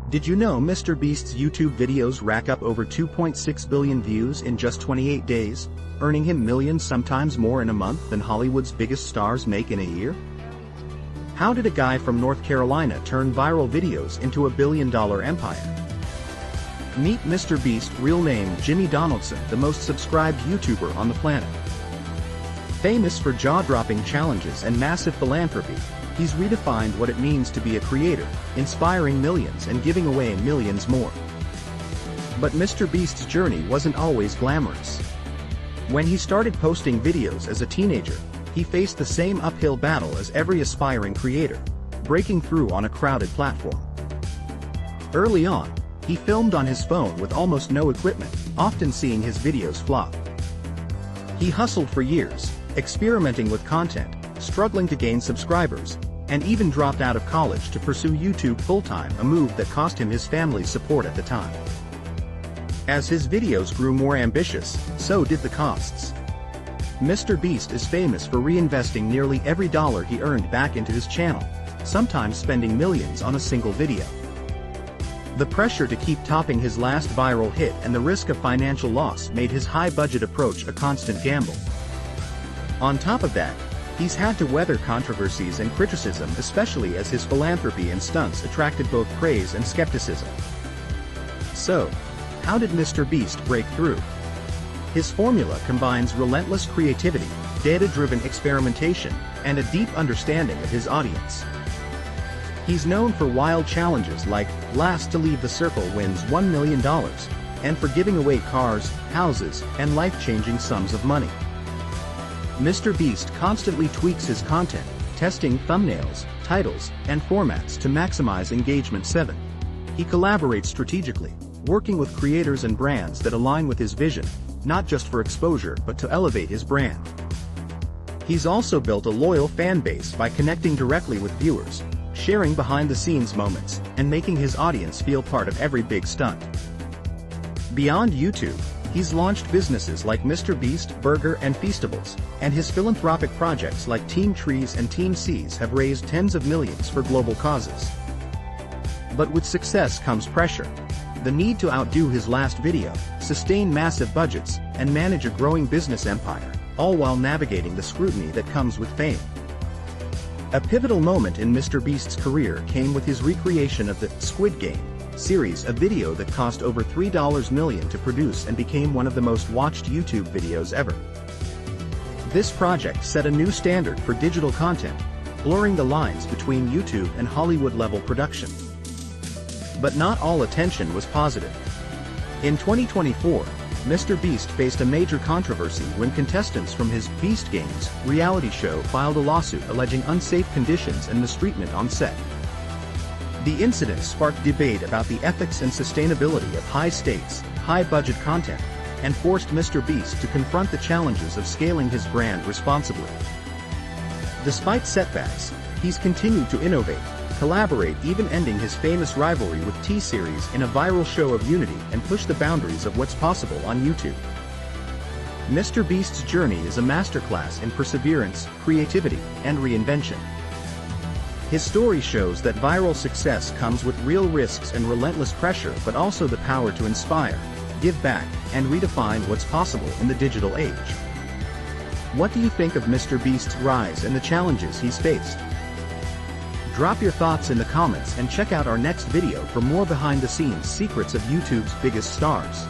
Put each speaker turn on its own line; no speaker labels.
Did you know MrBeast's YouTube videos rack up over 2.6 billion views in just 28 days, earning him millions, sometimes more in a month than Hollywood's biggest stars make in a year? How did a guy from North Carolina turn viral videos into a billion-dollar empire? Meet MrBeast, real name Jimmy Donaldson, the most subscribed YouTuber on the planet. Famous for jaw-dropping challenges and massive philanthropy, he's redefined what it means to be a creator, inspiring millions and giving away millions more. But MrBeast's journey wasn't always glamorous. When he started posting videos as a teenager, he faced the same uphill battle as every aspiring creator, breaking through on a crowded platform. Early on, he filmed on his phone with almost no equipment, often seeing his videos flop. He hustled for years, experimenting with content, struggling to gain subscribers, and even dropped out of college to pursue YouTube full-time, a move that cost him his family's support at the time. As his videos grew more ambitious, so did the costs. MrBeast is famous for reinvesting nearly every dollar he earned back into his channel, sometimes spending millions on a single video. The pressure to keep topping his last viral hit and the risk of financial loss made his high-budget approach a constant gamble. On top of that, he's had to weather controversies and criticism, especially as his philanthropy and stunts attracted both praise and skepticism. So, how did MrBeast break through? His formula combines relentless creativity, data-driven experimentation, and a deep understanding of his audience. He's known for wild challenges like last to leave the circle wins $1 million, and for giving away cars, houses, and life-changing sums of money. MrBeast constantly tweaks his content, testing thumbnails, titles, and formats to maximize engagement. 7. He collaborates strategically, working with creators and brands that align with his vision, not just for exposure but to elevate his brand. He's also built a loyal fan base by connecting directly with viewers, sharing behind-the-scenes moments, and making his audience feel part of every big stunt. Beyond YouTube, he's launched businesses like MrBeast Burger and Feastables, and his philanthropic projects like Team Trees and Team Seas have raised tens of millions for global causes. But with success comes pressure. The need to outdo his last video, sustain massive budgets, and manage a growing business empire, all while navigating the scrutiny that comes with fame. A pivotal moment in MrBeast's career came with his recreation of the Squid Game series, a video that cost over $3 million to produce and became one of the most watched YouTube videos ever. This project set a new standard for digital content, blurring the lines between YouTube and Hollywood-level production. But not all attention was positive. In 2024, MrBeast faced a major controversy when contestants from his Beast Games reality show filed a lawsuit alleging unsafe conditions and mistreatment on set. The incident sparked debate about the ethics and sustainability of high-stakes, high-budget content, and forced MrBeast to confront the challenges of scaling his brand responsibly. Despite setbacks, he's continued to innovate, collaborate, even ending his famous rivalry with T-Series in a viral show of unity, and push the boundaries of what's possible on YouTube. MrBeast's journey is a masterclass in perseverance, creativity, and reinvention. His story shows that viral success comes with real risks and relentless pressure, but also the power to inspire, give back, and redefine what's possible in the digital age. What do you think of MrBeast's rise and the challenges he's faced? Drop your thoughts in the comments and check out our next video for more behind-the-scenes secrets of YouTube's biggest stars.